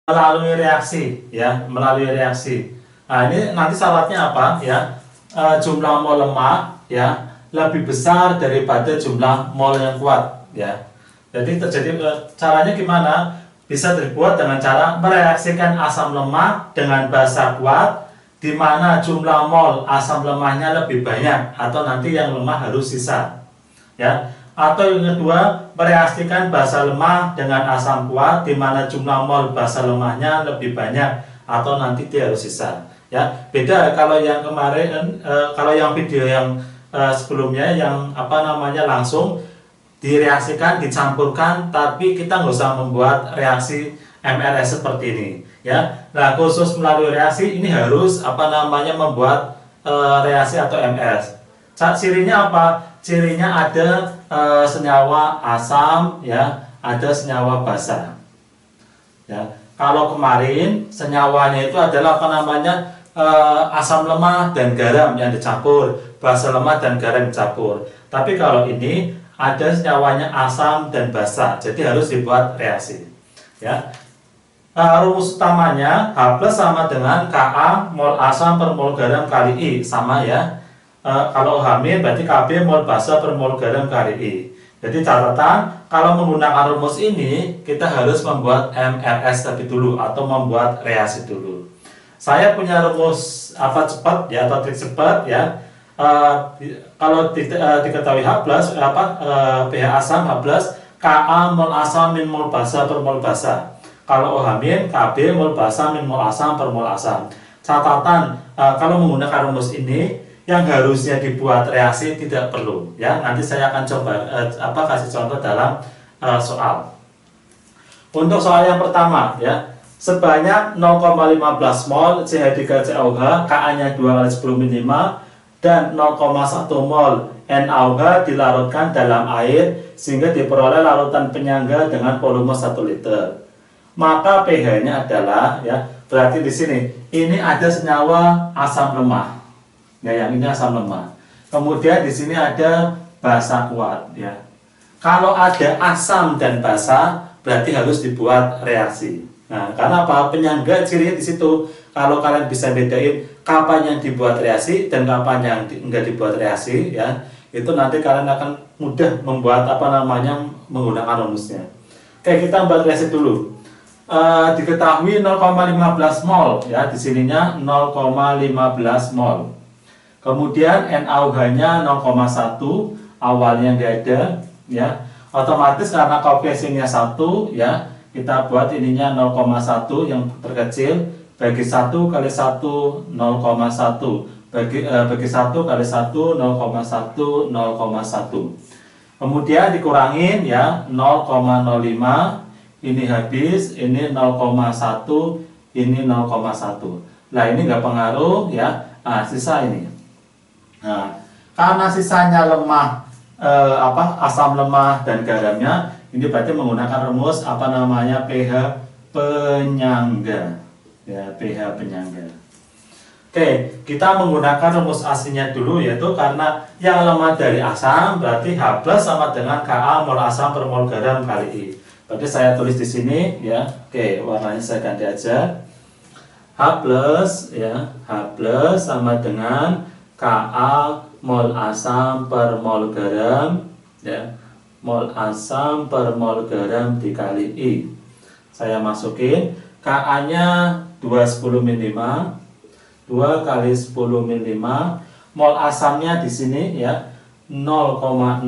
melalui reaksi ya, melalui reaksi. Nah, ini nanti syaratnya apa ya? Jumlah mol lemah ya lebih besar daripada jumlah mol yang kuat ya. Jadi terjadi caranya gimana? Bisa dibuat dengan cara mereaksikan asam lemah dengan basa kuat, di mana jumlah mol asam lemahnya lebih banyak, atau nanti yang lemah harus sisa ya. Atau yang kedua, mereaksikan basa lemah dengan asam kuat, di mana jumlah mol basa lemahnya lebih banyak, atau nanti dia harus sisa ya. Beda kalau yang kemarin, kalau yang video yang sebelumnya yang langsung direaksikan, dicampurkan, tapi kita nggak usah membuat reaksi MRS seperti ini ya. Nah, khusus melalui reaksi ini harus membuat reaksi atau MS. Cirinya apa? Cirinya ada senyawa asam ya, ada senyawa basa ya. Kalau kemarin senyawanya itu adalah asam lemah dan garam yang dicampur, basa lemah dan garam dicampur. Tapi kalau ini ada senyawanya asam dan basa, jadi harus dibuat reaksi ya. Rumus utamanya H+ sama dengan Ka mol asam per mol garam kali I, sama ya. Kalau H- berarti Kb mol basa per mol garam kali I. Jadi catatan, kalau menggunakan rumus ini kita harus membuat MRS terlebih dulu atau membuat reaksi dulu. Saya punya rumus cepat ya, atau trik cepat ya. Kalau diketahui H+, pH asam H+, Ka mol asam min mol basa per mol basa. Kalau OH-, Kb mol basa min mol asam per mol asam. Catatan, kalau menggunakan rumus ini yang harusnya dibuat reaksi tidak perlu ya. Nanti saya akan coba kasih contoh dalam soal. Untuk soal yang pertama ya, sebanyak 0,15 mol CH3COH, Ka-nya 2 kali 10 min 5 dan 0,1 mol NaOH dilarutkan dalam air sehingga diperoleh larutan penyangga dengan volume 1 liter. Maka pH-nya adalah ya, berarti di sini ini ada senyawa asam lemah. Ya, yang ini asam lemah. Kemudian di sini ada basa kuat ya. Kalau ada asam dan basa berarti harus dibuat reaksi. Nah, karena apa? Penyangga cirinya di situ. Kalau kalian bisa bedain kapan yang dibuat reaksi dan kapan yang enggak dibuat reaksi ya, itu nanti kalian akan mudah membuat menggunakan rumusnya. Oke, kita buat reaksi dulu. Diketahui 0,15 mol ya, di sininya 0,15 mol. Kemudian NaOH-nya 0,1, awalnya nggak ada ya. Otomatis karena koefisiennya 1 ya, kita buat ininya 0,1 yang terkecil, bagi 1 kali 1 0,1, bagi 1 kali 1 0,1 0,1. Kemudian dikurangin ya, 0,05, ini habis, ini 0,1, ini 0,1. Nah, ini nggak pengaruh ya. Nah, sisa ini. Nah, karena sisanya lemah, asam lemah dan garamnya, ini berarti menggunakan rumus pH penyangga ya, pH penyangga. Oke, kita menggunakan rumus aslinya dulu, yaitu karena yang lemah dari asam berarti H+ sama dengan Ka mol asam per mol garam kali I. Berarti saya tulis di sini ya. Oke, warnanya saya ganti aja. H+ ya, H+ sama dengan Ka mol asam per mol garam ya, mol asam per mol garam dikali I. Saya masukin Ka-nya 210 min 5, 2 kali 10 min 5, mol asamnya di sini ya 0,005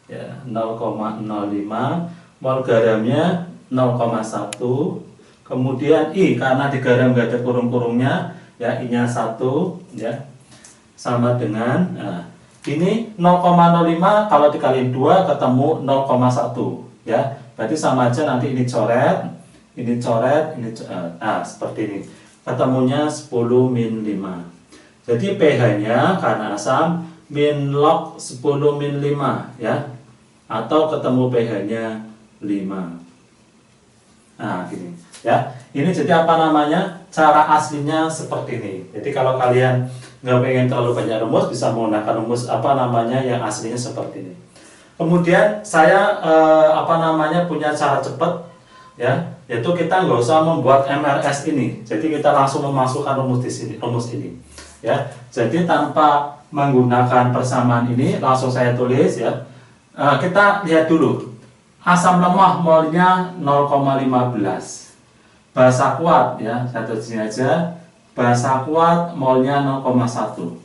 ya, 0,05, mol garamnya 0,1. Kemudian I, karena di garam nggak ada kurung-kurungnya ya, I-nya 1 ya, sama dengan ini 0,05 kalau dikaliin 2 ketemu 0,1 ya. Berarti sama aja, nanti ini coret, ini coret, ini seperti ini. Ketemunya 10 min 5. Jadi pH-nya karena asam min log 10 min 5 ya. Atau ketemu pH-nya 5. Nah, gini ya. Ini jadi cara aslinya seperti ini. Jadi kalau kalian nggak pengen terlalu banyak rumus, bisa menggunakan rumus yang aslinya seperti ini. Kemudian saya punya cara cepat, ya, yaitu kita nggak usah membuat MRS ini. Jadi kita langsung memasukkan rumus ini, ya. Jadi tanpa menggunakan persamaan ini, langsung saya tulis, ya. Kita lihat dulu. Asam lemah molnya 0,15. Basa kuat, ya, saya tulis sini aja. Basa kuat molnya 0,1.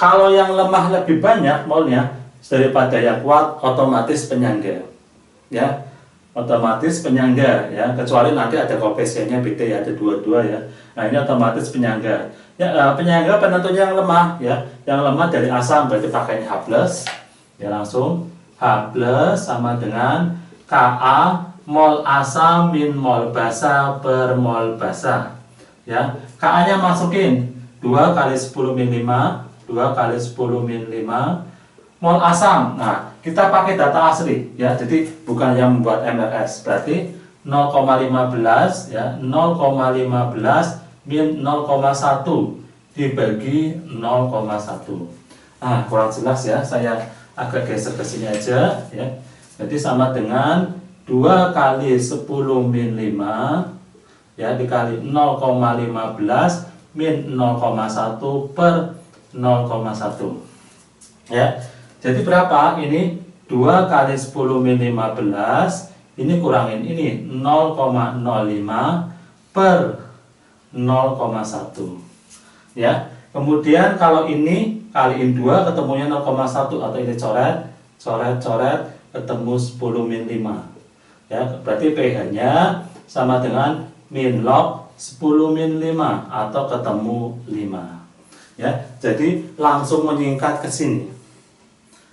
Kalau yang lemah lebih banyak molnya daripada yang kuat, otomatis penyangga, ya, otomatis penyangga, ya, kecuali nanti ada koefisiennya beda, ya, ada 22, ya. Nah, ini otomatis penyangga, ya. Penyangga penentunya yang lemah, ya, yang lemah dari asam berarti pakai H+, ya, langsung H+ sama dengan Ka mol asam min mol basa per mol basa, ya. Ka nya masukin 2 kali 10 min 5, 2 kali 10 min 5 mol asam. Nah, kita pakai data asli, ya, jadi bukan yang membuat MRS. Berarti 0,15, ya, 0,15 min 0,1 dibagi 0,1. Nah, kurang jelas, ya, saya agak geser ke sini aja, ya. Jadi sama dengan 2 kali 10 min 5, ya, dikali 0,15 min 0,1 per 0,1, ya. Jadi berapa? Ini 2 kali 10 min 15, ini kurangin ini 0,05 per 0,1, ya. Kemudian kalau ini kaliin 2 ketemunya 0,1, atau ini coret ketemu 10 min 5, ya. Berarti pH nya sama dengan min log 10 min 5 atau ketemu 5, ya. Jadi langsung menyingkat ke sini,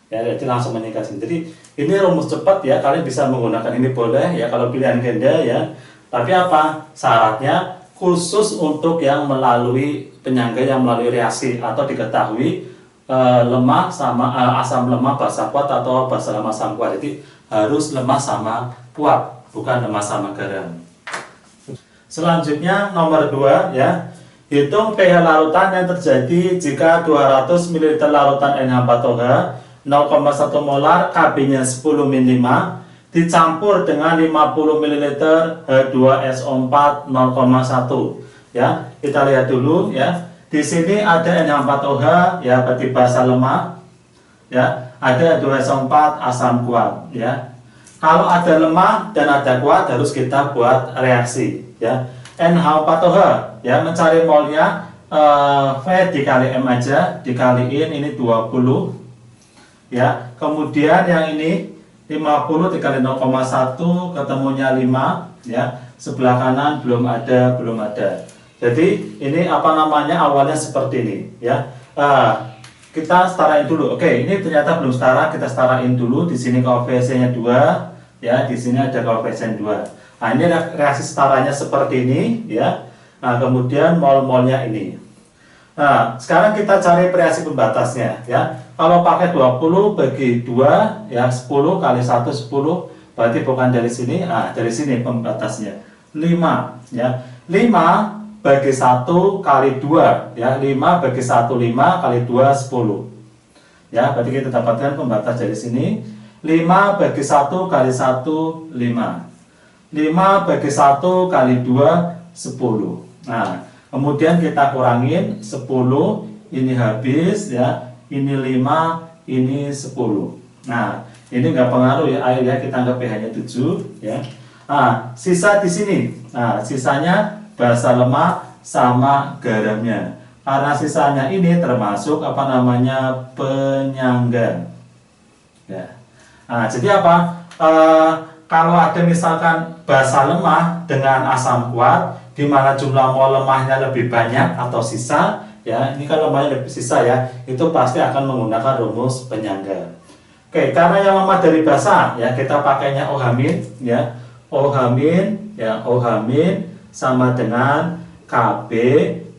ya. Jadi langsung menyingkat sini. Jadi ini rumus cepat, ya, kalian bisa menggunakan ini boleh, ya, kalau pilihan ganda, ya. Tapi apa syaratnya? Khusus untuk yang melalui penyangga, yang melalui reaksi atau diketahui lemah sama asam lemah basa kuat atau basa lemah asam kuat. Jadi harus lemah sama kuat, bukan lemah sama garam. Selanjutnya nomor 2, ya. Hitung pH larutan yang terjadi jika 200 ml larutan NH4OH 0,1 molar, Kb-nya 10 min 5 dicampur dengan 50 ml H2SO4 0,1, ya. Kita lihat dulu, ya. Di sini ada NH4OH, ya, berarti basa lemah, ya. Ada H2SO4 asam kuat, ya. Kalau ada lemah dan ada kuat harus kita buat reaksi, ya. NH4OH, ya, mencari molnya V dikali M aja, dikaliin ini 20, ya. Kemudian yang ini 50 dikali 0,1 ketemunya 5, ya. Sebelah kanan belum ada. Jadi ini awalnya seperti ini, ya. Kita setarain dulu. Oke, ini ternyata belum setara, kita setarain dulu. Di sini koefisiennya 2, ya, di sini ada koefisien 2. Nah, ini reaksi setaranya seperti ini, ya. Nah, kemudian mol-molnya ini. Nah, sekarang kita cari reaksi pembatasnya, ya. Kalau pakai 20 bagi 2, ya, 10 kali 1 10, berarti bukan dari sini, dari sini pembatasnya 5, ya. 5 bagi 1 kali 2, ya, 5 bagi 1 5 kali 2 10, ya. Berarti kita dapatkan pembatas dari sini 5 bagi 1 kali 1 5, 5 bagi 1 kali 2 10. Nah, kemudian kita kurangin 10, ini habis, ya. Ini 5, ini 10. Nah, ini nggak pengaruh, ya, air, ya, kita anggap pH-nya 7, ya. Nah, sisa di sini. Nah, sisanya basa lemah sama garamnya. Karena sisanya ini termasuk penyangga. Ya. Nah, jadi apa? Kalau ada misalkan basa lemah dengan asam kuat, di mana jumlah mol lemahnya lebih banyak atau sisa, ya, ini kan lemahnya lebih sisa, ya, itu pasti akan menggunakan rumus penyangga. Oke, karena yang lemah dari basa, ya, kita pakainya OH-, ya. OH-, ya, OH- sama dengan Kb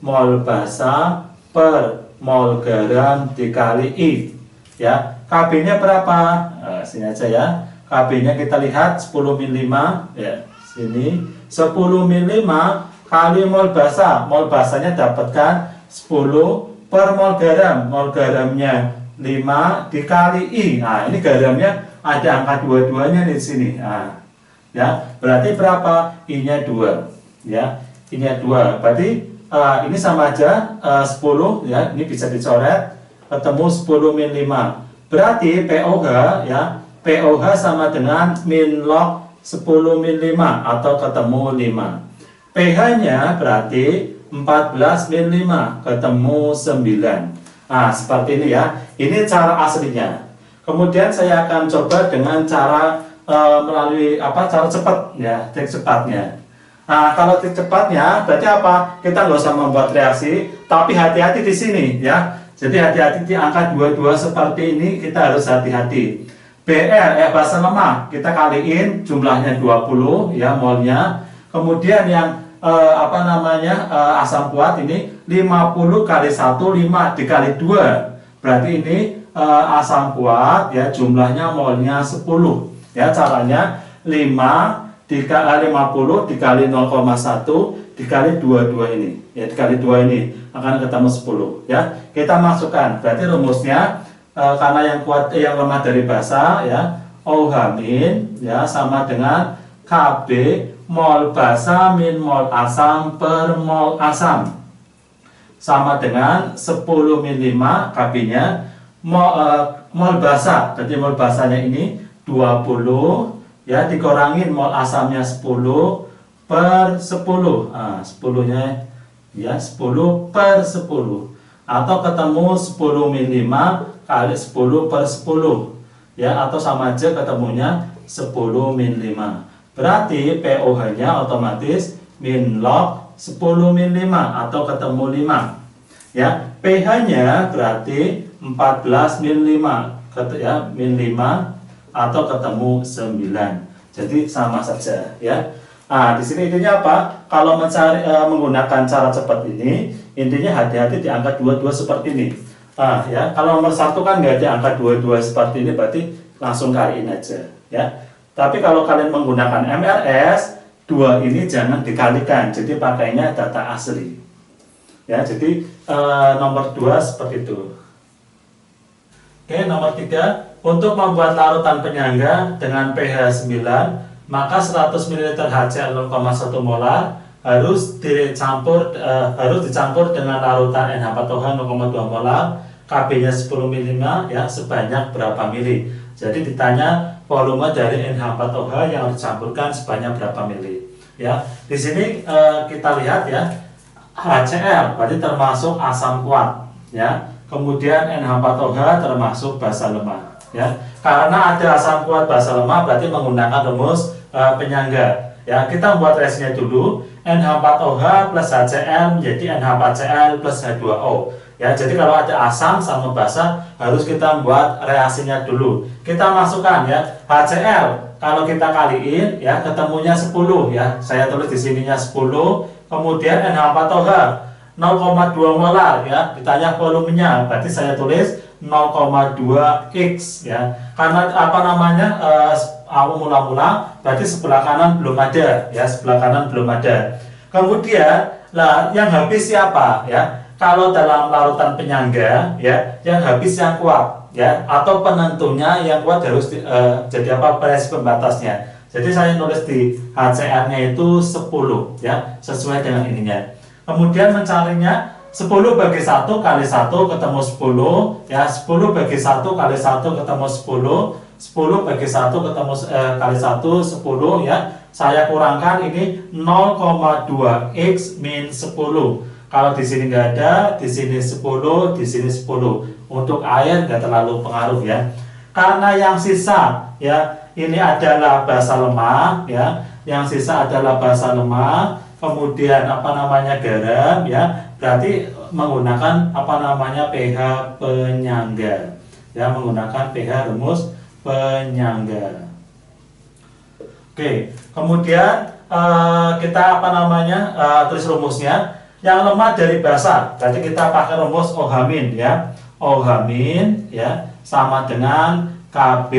mol basa per mol garam dikali I, ya. Kb-nya berapa? Nah, sini aja, ya. Kb-nya kita lihat 10 min 5, ya. Sini 10 min 5 kali mol basa. Mol basanya dapatkan 10 per mol garam. Mol garamnya 5 dikali I. Nah, ini garamnya ada angka dua-duanya di sini. Nah, ya, berarti berapa? I-nya 2. Ya, I-nya 2. Berarti ini sama aja 10 ya, ini bisa dicoret, ketemu 10 min 5. Berarti POH ya, POH sama dengan min log 10 min 5 atau ketemu 5. pH-nya berarti 14 min 5 ketemu 9. Nah, seperti ini ya. Ini cara aslinya. Kemudian saya akan coba dengan cara melalui cara cepat ya, trik cepatnya. Nah, kalau trik cepatnya berarti apa? Kita nggak usah membuat reaksi, tapi hati-hati di sini ya. Jadi hati-hati di angka 22 seperti ini, kita harus hati-hati. BR basa lemah kita kaliin jumlahnya 20 ya molnya. Kemudian yang asam kuat ini 50 kali 1 5 dikali 2. Berarti ini asam kuat ya, jumlahnya molnya 10. Ya, caranya 50 dikali 0,1 dikali 22 ini ya, dikali 2 ini akan ketemu 10 ya. Kita masukkan, berarti rumusnya karena yang kuat yang lemah dari basa ya, OH min ya sama dengan KB mol basa min mol asam per mol asam sama dengan 10 min 5 KB nya mol basa. Jadi mol basanya ini 20 ya, dikurangin mol asamnya 10 per 10. Nah, 10 nya ya 10 per 10 atau ketemu 10 min 5 kali 10 per 10 ya, atau sama aja ketemunya 10 min 5. Berarti POH nya otomatis min log 10 min 5 atau ketemu 5 ya. pH nya berarti 14 min 5 ya, min 5 atau ketemu 9. Jadi sama saja ya. Nah, di sini intinya apa? Kalau mencari menggunakan cara cepat ini, intinya hati-hati di angka 22 seperti ini. Nah, ya, kalau nomor 1 kan nggak ada angka 22 seperti ini, berarti langsung kaliin aja ya. Tapi kalau kalian menggunakan MRS, 2 ini jangan dikalikan. Jadi pakainya data asli. Ya, jadi nomor 2 seperti itu. Oke, nomor 3, untuk membuat larutan penyangga dengan pH 9, maka 100 ml HCl 0,1 molar harus dicampur dengan larutan NH4OH 0,2 molar, KB-nya 10 ml ya, sebanyak berapa mili. Jadi ditanya volume dari NH4OH yang dicampurkan sebanyak berapa mili. Ya, di sini kita lihat ya, HCl berarti termasuk asam kuat ya. Kemudian NH4OH termasuk basa lemah ya. Karena ada asam kuat basa lemah berarti menggunakan rumus penyangga ya. Kita buat reaksinya dulu. NH4OH plus HCl menjadi NH4Cl plus H2O ya. Jadi kalau ada asam sama basa harus kita buat reaksinya dulu. Kita masukkan ya, HCl kalau kita kaliin ya ketemunya 10 ya. Saya tulis di sininya 10. Kemudian NH4OH 0,2 molar ya, ditanya volumenya, berarti saya tulis 0,2x ya. Karena mula-mula berarti sebelah kanan belum ada ya, sebelah kanan belum ada. Kemudian lah yang habis siapa ya? Kalau dalam larutan penyangga ya, yang habis yang kuat ya, atau penentunya yang kuat harus jadi apa, presi pembatasnya. Jadi saya nulis di HCl-nya itu 10 ya, sesuai dengan ininya. Kemudian mencarinya 10 bagi 1 kali 1 ketemu 10 ya, 10 bagi 1 kali 1 ketemu 10, 10 bagi 1 ketemu kali 1 10 ya. Saya kurangkan ini 0,2x min 10. Kalau di sini nggak ada, di sini 10, di sini 10. Untuk air nggak terlalu pengaruh ya. Karena yang sisa ya, ini adalah basa lemah ya. Yang sisa adalah basa lemah. Kemudian garam ya, berarti menggunakan pH penyangga ya, menggunakan pH rumus penyangga. Oke, kemudian kita tulis rumusnya. Yang lemah dari basa berarti kita pakai rumus OH min ya. OH min ya sama dengan KB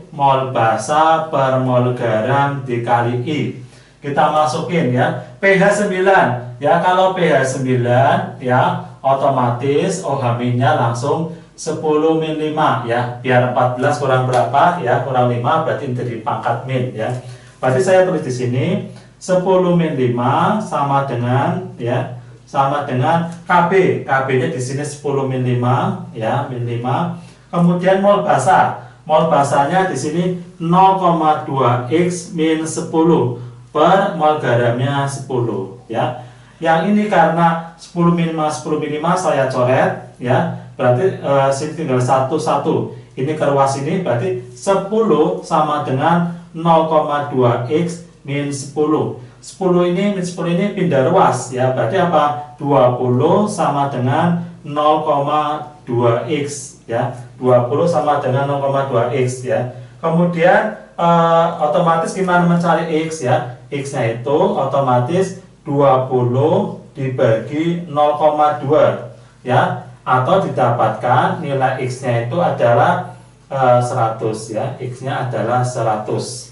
mol basa per mol garam dikali I. Kita masukin ya, pH 9 ya. Kalau pH 9 ya, otomatis OH min-nya langsung 10 min 5 ya. Biar 14 kurang berapa ya? Kurang 5 berarti jadi pangkat min ya. Berarti saya tulis di sini 10 min 5 sama dengan ya, sama dengan KB. KB-nya di sini 10 min 5 ya, min 5. Kemudian mol basa. Mol basanya di sini 0,2 X min 10 per mol garamnya 10 ya. Yang ini karena 10 min 5 10 min 5 saya coret ya. Berarti sini tinggal 1 1. Ini ke ruas ini berarti 10 sama dengan 0,2 X min 10. 10 ini min 10 ini pindah ruas ya. Berarti apa? 20 sama dengan 0,2 X ya. 20 sama dengan 0,2 X ya. Kemudian otomatis gimana mencari X ya? X-nya itu otomatis 20 dibagi 0,2 ya, atau didapatkan nilai X-nya itu adalah 100 ya. X-nya adalah 100.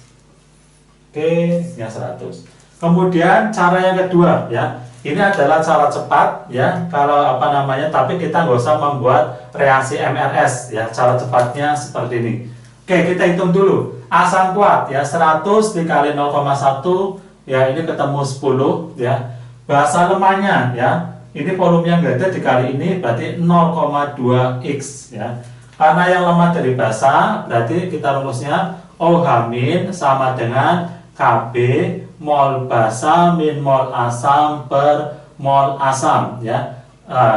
Oke, X-nya 100. Kemudian cara yang kedua ya, ini adalah cara cepat ya, kalau apa namanya, tapi kita nggak usah membuat reaksi MRS ya. Cara cepatnya seperti ini. Oke, kita hitung dulu. Asam kuat ya, 100 dikali 0,1 ya, ini ketemu 10 ya. Basa lemahnya ya, ini volumenya nggak ada dikali ini berarti 0,2 X ya. Karena yang lemah dari basa berarti kita rumusnya OH- sama dengan KB mol basa min mol asam per mol asam ya.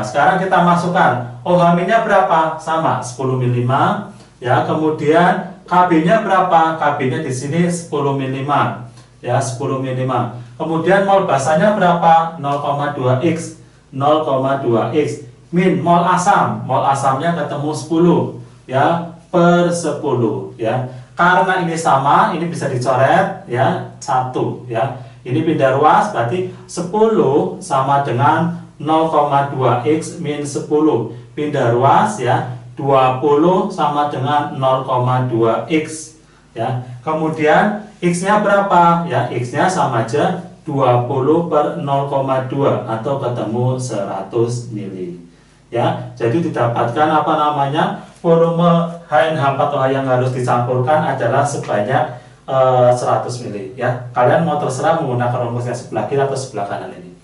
Sekarang kita masukkan OH-nya berapa? Sama 10 min 5 ya. Kemudian KB-nya berapa? KB-nya di sini 10 min 5 ya, 10 min 5. Kemudian mol basanya berapa? 0,2 X. 0,2 X min mol asam. Mol asamnya ketemu 10 ya, per 10 ya. Karena ini sama, ini bisa dicoret ya, 1 ya. Ini pindah ruas berarti 10 sama dengan 0,2 X min 10. Pindah ruas ya, 20 sama dengan 0,2 X ya. Kemudian X-nya berapa? Ya, X-nya sama aja 20 per 0,2 atau ketemu 100 mili. Ya, jadi didapatkan apa namanya? Volume HNH4OH yang harus dicampurkan adalah sebanyak 100 mili ya. Kalian mau terserah menggunakan rumusnya sebelah kiri atau sebelah kanan ini.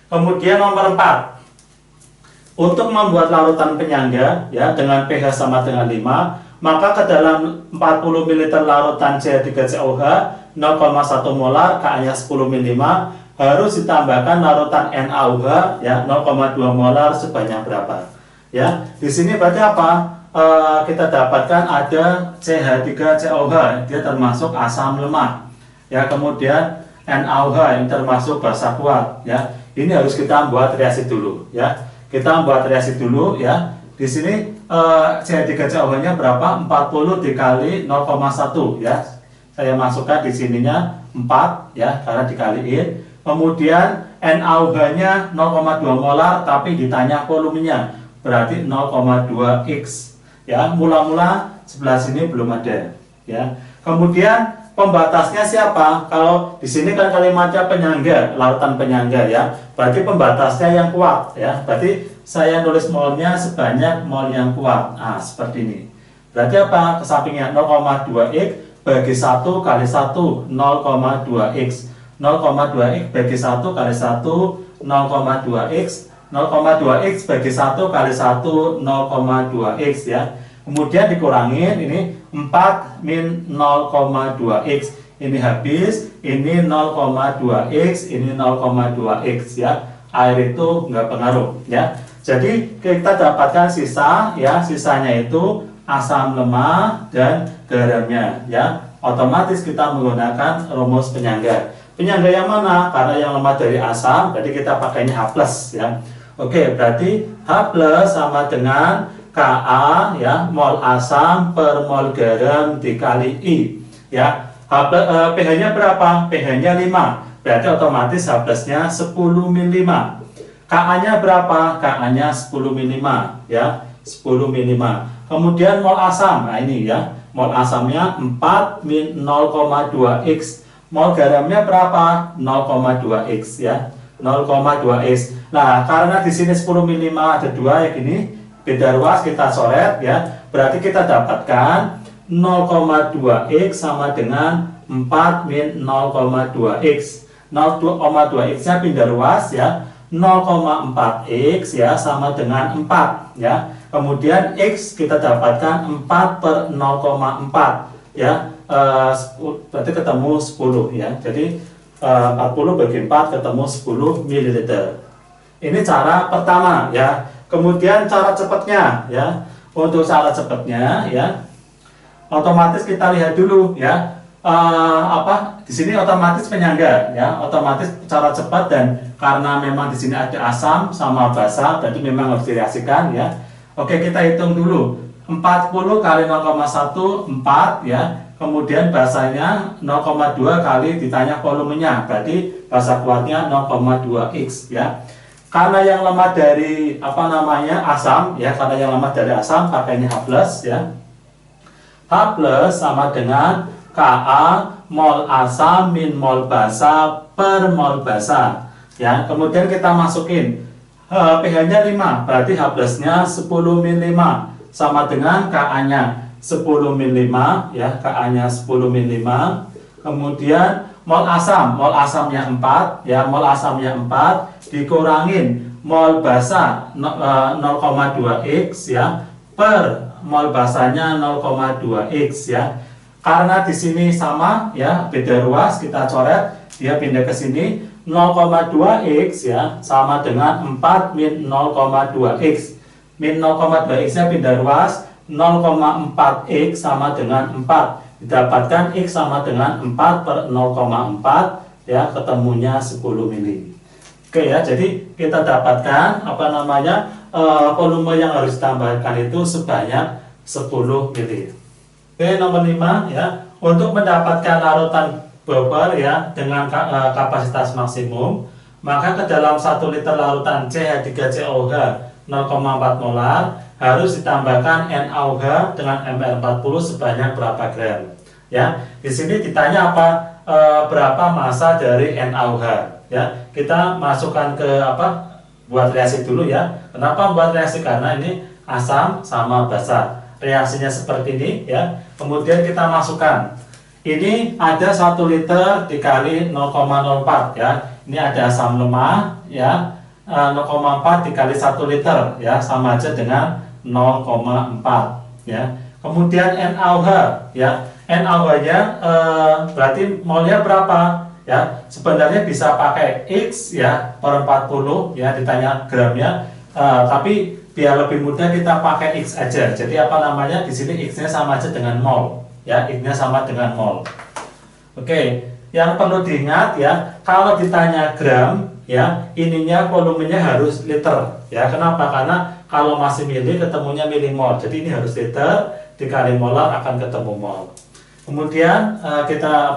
Kemudian nomor 4. Untuk membuat larutan penyangga ya dengan pH sama dengan 5, maka ke dalam 40 ml larutan CH3COH 0,1 molar, Ka-nya 10 min 5, harus ditambahkan larutan NaOH ya 0,2 molar sebanyak berapa? Ya, di sini berarti apa? Kita dapatkan ada CH3COH, dia termasuk asam lemah. Ya, kemudian NaOH yang termasuk basa kuat ya. Ini harus kita buat reaksi dulu ya. Kita buat reaksi dulu ya. Di sini CH3COH-nya berapa? 40 dikali 0,1 ya. Saya masukkan di sininya 4 ya, karena dikaliin. Kemudian NaOH-nya 0,2 molar tapi ditanya volumenya. Berarti 0,2 X ya. Mula-mula sebelah sini belum ada ya. Kemudian pembatasnya siapa? Kalau di sini kan kalimatnya penyangga, larutan penyangga ya. Berarti pembatasnya yang kuat ya. Berarti saya nulis molnya sebanyak mol yang kuat. Ah, seperti ini. Berarti apa? Ke sampingnya 0,2 X bagi 1 kali 1 0,2 X. 0,2 X bagi 1 kali 1 0,2 X. 0,2 X bagi 1 kali 1 0,2 X ya. Kemudian dikurangin ini 4 min 0,2 X. Ini habis, ini 0,2 X, ini 0,2 X ya. Air itu nggak pengaruh ya. Jadi kita dapatkan sisa ya, sisanya itu asam lemah dan garamnya ya. Otomatis kita menggunakan rumus penyangga. Penyangga yang mana? Karena yang lemah dari asam, berarti kita pakainya H+ ya. Oke, berarti H+ sama dengan Ka ya, mol asam per mol garam dikali I ya. pH-nya berapa? pH-nya 5. Berarti otomatis H+-nya 10 min 5. Ka-nya berapa? Ka-nya 10 min 5 ya, 10 min 5. Kemudian mol asam. Nah, ini ya. Mol asamnya 4 min 0,2 X. Mol garamnya berapa? 0,2 X ya. 0,2 X. Nah, karena di sini 10 min 5 ada 2 ya gini. beda ruas kita coret ya. Berarti kita dapatkan 0,2x sama dengan 4 min 0,2x. 0,2x nya pindah ruas ya. 0,4x ya sama dengan 4 ya. Kemudian x kita dapatkan 4 per 0,4 ya. Berarti ketemu 10 ya. Jadi 40 bagi 4 ketemu 10 ml. Ini cara pertama ya. Kemudian cara cepatnya ya. Untuk cara cepatnya ya, otomatis kita lihat dulu ya. Di sini otomatis penyangga ya, otomatis cara cepat, dan karena memang di sini ada asam sama basa, berarti memang harus direaksikan ya. Oke, kita hitung dulu. 40 kali 0,1 4 ya. Kemudian basanya 0,2 kali ditanya volumenya, berarti basa kuatnya 0,2x ya. Karena yang lemah dari asam ya, karena yang lemah dari asam pakainya H+ ya. H+ sama dengan Ka mol asam min mol basa per mol basa ya. Kemudian kita masukin pH-nya 5, berarti H+-nya 10 min 5 sama dengan Ka-nya 10 min 5 ya, Ka-nya 10 min 5. Kemudian mol asamnya 4 ya, mol asamnya 4 dikurangin mol basa 0,2x ya per mol basanya 0,2x ya. Karena di sini sama ya, beda ruas, kita coret, dia pindah ke sini 0,2x ya sama dengan 4 min 0,2x. Min 0,2x nya pindah ruas, 0,4x sama dengan 4. Didapatkan x sama dengan 4 per 0,4 ya, ketemunya 10 mili. Oke ya, jadi kita dapatkan volume yang harus ditambahkan itu sebanyak 10 mili. Oke, nomor 5 ya, untuk mendapatkan larutan bubur ya dengan kapasitas maksimum, maka ke dalam 1 liter larutan CH3COH 0,4 molar harus ditambahkan NaOH dengan Mr40 sebanyak berapa gram ya. Di sini ditanya berapa massa dari NaOH ya. Kita masukkan ke buat reaksi dulu ya. Kenapa buat reaksi? Karena ini asam sama basa. Reaksinya seperti ini ya. Kemudian kita masukkan. Ini ada 1 liter dikali 0,04 ya. Ini ada asam lemah ya. 0,4 dikali 1 liter ya, sama aja dengan 0,4 ya. Kemudian NaOH ya. NaOH-nya berarti molnya berapa? Ya, sebenarnya bisa pakai X ya per 40 ya, ditanya gramnya, tapi biar lebih mudah kita pakai X aja. Jadi di sini X-nya sama aja dengan mol ya, X-nya sama dengan mol. Oke, yang perlu diingat ya, kalau ditanya gram ya, ininya volumenya harus liter ya. Kenapa? Karena kalau masih mili ketemunya milimol. Jadi ini harus liter dikali molar akan ketemu mol. Kemudian kita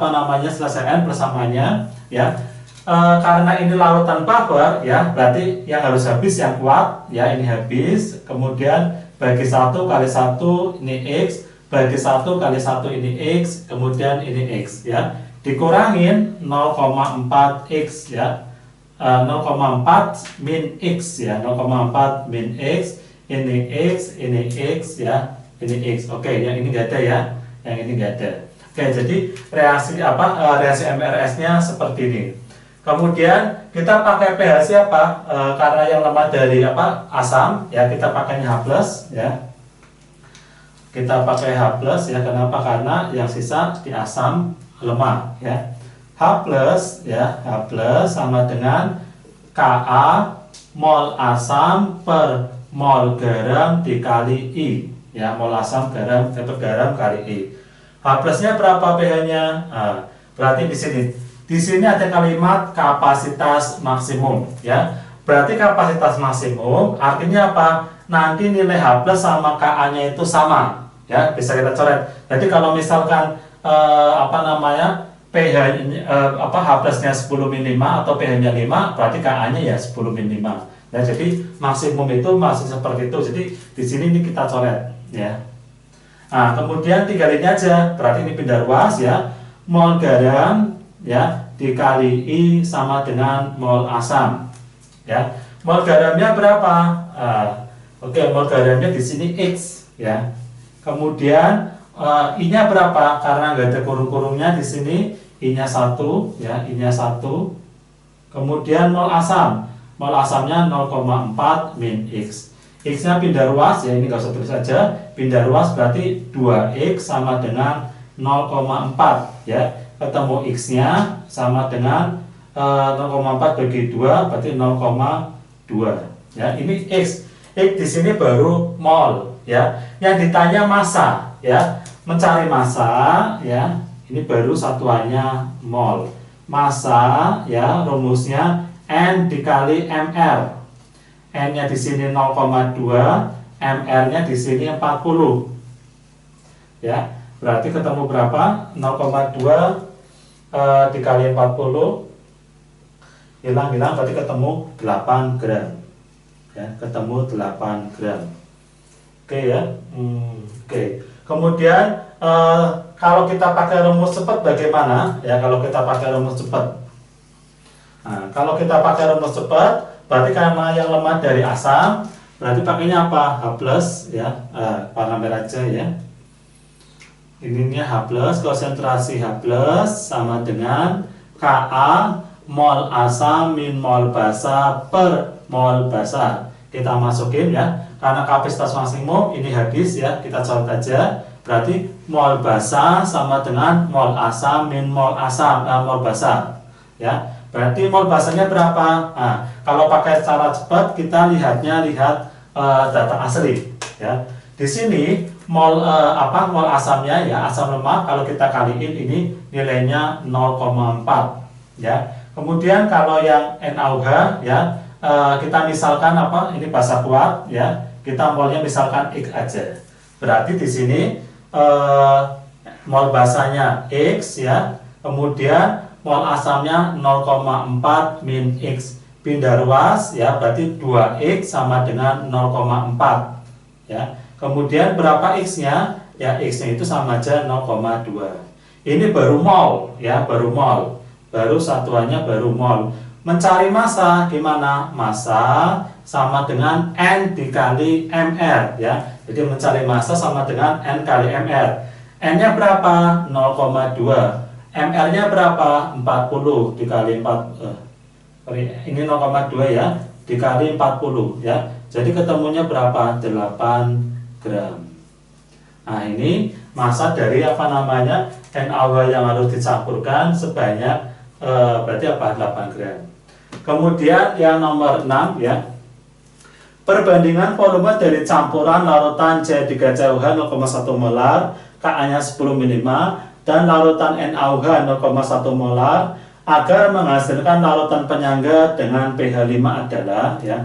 selesaikan persamaannya ya. Karena ini larutan buffer ya, berarti yang harus habis yang kuat ya, ini habis. Kemudian bagi 1 kali 1 ini X, bagi 1 kali 1 ini X, kemudian ini X ya. Dikurangin 0,4X ya. 0,4 min X ya, 0,4 min X, ini X, ini X ya, ini X. Oke, yang ini nggak ada ya. Yang ini enggak ada. Oke, jadi reaksi MRS-nya seperti ini. Kemudian kita pakai pH siapa? Karena yang lemah dari asam ya, kita pakainya H+ ya. Kita pakai H+ ya. Kenapa? Karena yang sisa di asam lemah ya. H+ ya, H+ sama dengan Ka mol asam per mol garam dikali I ya, mol asam garam kali I. H+-nya berapa pH-nya? Berarti di sini ada kalimat kapasitas maksimum ya. Berarti kapasitas maksimum artinya apa? Nanti nilai H+ sama Ka-nya itu sama ya, bisa kita coret. Jadi kalau misalkan pH H+-nya 10 min 5 atau pH-nya 5, berarti Ka-nya ya 10 min 5. Ya, jadi maksimum itu masih seperti itu. Jadi di sini ini kita coret ya. Nah, kemudian tinggal ini aja, berarti ini pindah ruas ya. Mol garam ya dikali I sama dengan mol asam ya. Mol garamnya berapa? Oke, mol garamnya di sini X ya. Kemudian I-nya berapa? Karena nggak ada kurung-kurungnya di sini, I-nya 1 ya, I-nya 1. Kemudian mol asam. Mol asamnya 0,4 min X. X-nya pindah ruas ya, ini nggak usah tulis saja. Pindah ruas berarti 2X sama dengan 0,4 ya. Ketemu X-nya sama dengan 0,4 bagi 2 berarti 0,2 ya. Ini X. X di sini baru mol ya. Yang ditanya massa ya. Mencari massa ya. Ini baru satuannya mol. Massa ya, rumusnya N dikali MR. N-nya di sini 0,2, MR-nya di sini 40. Ya, berarti ketemu berapa? 0,2 dikali 40 hilang berarti ketemu 8 gram. Ya, ketemu 8 gram. Oke ya. Oke. Kemudian kalau kita pakai rumus cepat bagaimana? Ya, kalau kita pakai rumus cepat. Nah, kalau kita pakai rumus cepat, berarti karena yang lemah dari asam, berarti pakainya apa? H plus ya. Warna merah aja ya. Ininya H plus, konsentrasi H plus sama dengan Ka mol asam min mol basa per mol basa. Kita masukin ya. Karena kapasitas maksimum ini habis ya, kita coret aja. Berarti mol basa sama dengan mol asam min mol mol basa. Ya, berarti mol basanya berapa? Nah, kalau pakai cara cepat kita lihat data asli. Ya, di sini mol mol asamnya ya, asam lemak kalau kita kaliin ini nilainya 0,4 ya. Kemudian kalau yang NaOH ya, kita misalkan ini basa kuat ya, kita molnya misalkan X aja. Berarti di sini mol basanya X ya, kemudian mol asamnya 0,4 min X. Pindah ruas ya, berarti 2X sama dengan 0,4 ya. Kemudian berapa X-nya? Ya, X-nya itu sama aja 0,2. Ini baru mol ya, baru mol. Baru satuannya baru mol. Mencari massa gimana? Massa sama dengan N dikali MR ya. Jadi mencari massa sama dengan N kali MR. N-nya berapa? 0,2. MR-nya berapa? 40 dikali 4 ini 0,2 ya, dikali 40 ya. Jadi ketemunya berapa? 8 gram. Nah, ini massa dari NaOH yang harus dicampurkan sebanyak berarti 8 gram. Kemudian yang nomor 6 ya. Perbandingan volume dari campuran larutan C3COH 0,1 molar, Ka-nya 10 ml dan larutan NaOH 0,1 molar agar menghasilkan larutan penyangga dengan pH 5 adalah ya.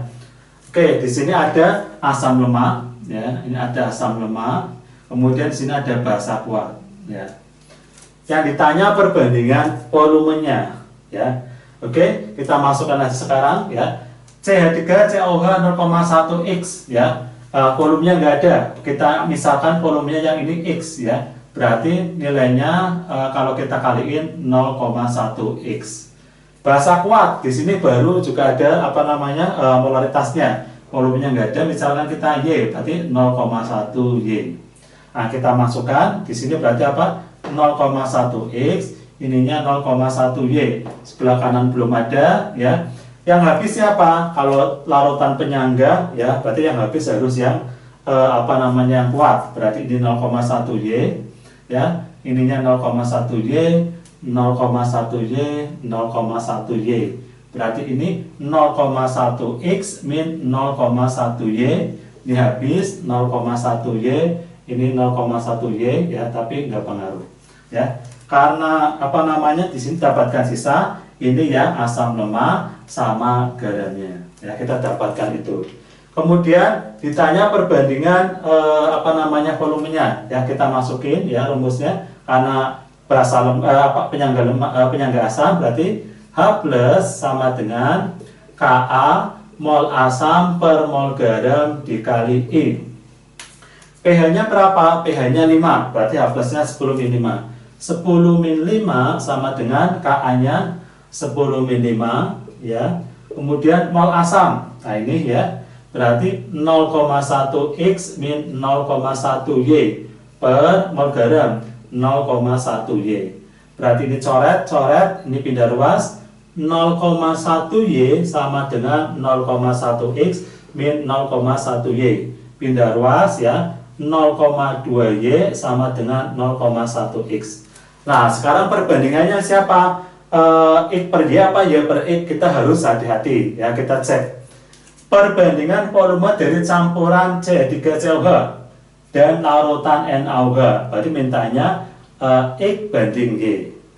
Oke, di sini ada asam lemak ya, ini ada asam lemak. Kemudian di sini ada basa kuat ya. Yang ditanya perbandingan volumenya ya. Oke, kita masukkan aja sekarang ya. CH3COH 0,1X ya. Volumenya nggak ada. Kita misalkan volumenya yang ini X ya. Berarti nilainya kalau kita kaliin 0,1X. Basa kuat di sini baru juga ada molaritasnya. Volumenya nggak ada, misalkan kita Y berarti 0,1Y. Nah, kita masukkan di sini berarti 0,1X, ininya 0,1Y. Sebelah kanan belum ada ya. Yang habis siapa? Kalau larutan penyangga ya, berarti yang habis harus yang yang kuat. Berarti ini 0,1Y. Ya, ininya 0,1Y, 0,1Y, 0,1Y. Berarti ini 0,1X min 0,1Y. Ini habis 0,1Y, ini 0,1Y ya, tapi nggak pengaruh. Ya, karena di sini dapatkan sisa ini ya, asam lemak sama garamnya. Ya, kita dapatkan itu. Kemudian ditanya perbandingan volumenya ya, kita masukin ya rumusnya. Karena penyangga asam berarti H plus sama dengan Ka mol asam per mol garam dikali I. pH-nya berapa? pH-nya 5, berarti H plusnya 10 min 5. 10 min 5 sama dengan Ka-nya 10 min 5 ya. Kemudian mol asam. Nah, ini ya. berarti 0,1 X min 0,1 Y per mol garam 0,1 Y. Berarti ini coret, ini pindah ruas. 0,1 Y sama dengan 0,1 X min 0,1 Y. Pindah ruas ya. 0,2 Y sama dengan 0,1 X. Nah, sekarang perbandingannya siapa? X per Y apa Y per X? Kita harus hati-hati ya, kita cek. Perbandingan volume dari campuran C3COH dan larutan NaOH. Berarti mintanya X banding Y.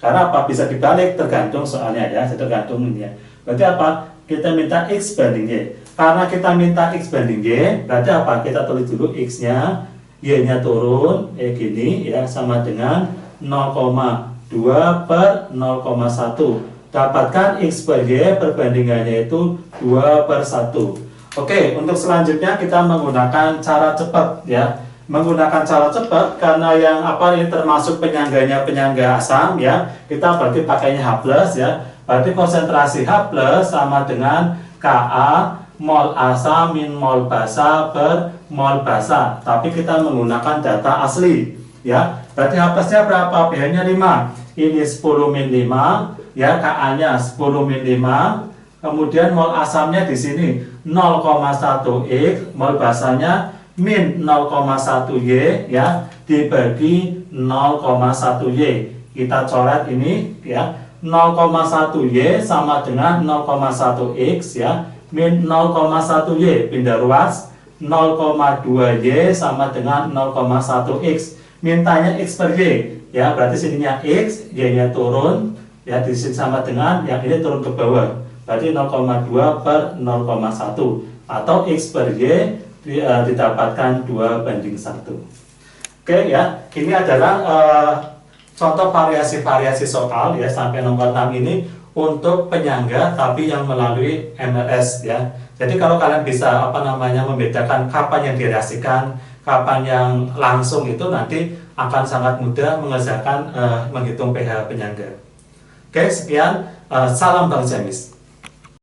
Karena apa? Bisa dibalik, tergantung soalnya ya, tergantung ini ya. Berarti apa? Kita minta X banding Y. Karena kita minta X banding Y, berarti apa? Kita tulis dulu X-nya, Y-nya turun, gini ya, sama dengan 0,2 per 0,1. Dapatkan X per Y perbandingannya itu 2 per 1. Oke, untuk selanjutnya kita menggunakan cara cepat ya. Menggunakan cara cepat karena yang apa ini termasuk penyangganya penyangga asam ya. Kita berarti pakainya H+ ya. Berarti konsentrasi H+ sama dengan Ka mol asam min mol basa per mol basa. Tapi kita menggunakan data asli ya. Berarti H+-nya berapa? pH-nya 5. Ini 10 min 5 ya, Ka-nya 10 min 5. Kemudian mol asamnya di sini 0,1 X, mol basanya min 0,1 Y ya, dibagi 0,1 Y. Kita coret ini ya. 0,1 Y sama dengan 0,1 X ya, min 0,1 Y pindah ruas. 0,2 Y sama dengan 0,1 X. Mintanya X per Y ya, berarti sininya X, Y-nya turun ya, di sini sama dengan yang ini turun ke bawah. Berarti 0,2 per 0,1 atau X per Y didapatkan 2 banding 1. Oke ya, ini adalah contoh variasi-variasi soal ya sampai nomor 6 ini untuk penyangga tapi yang melalui MLS ya. Jadi kalau kalian bisa membedakan kapan yang direaksikan, kapan yang langsung, itu nanti akan sangat mudah mengerjakan menghitung pH penyangga. Oke, sekian, salam Bang Jamis.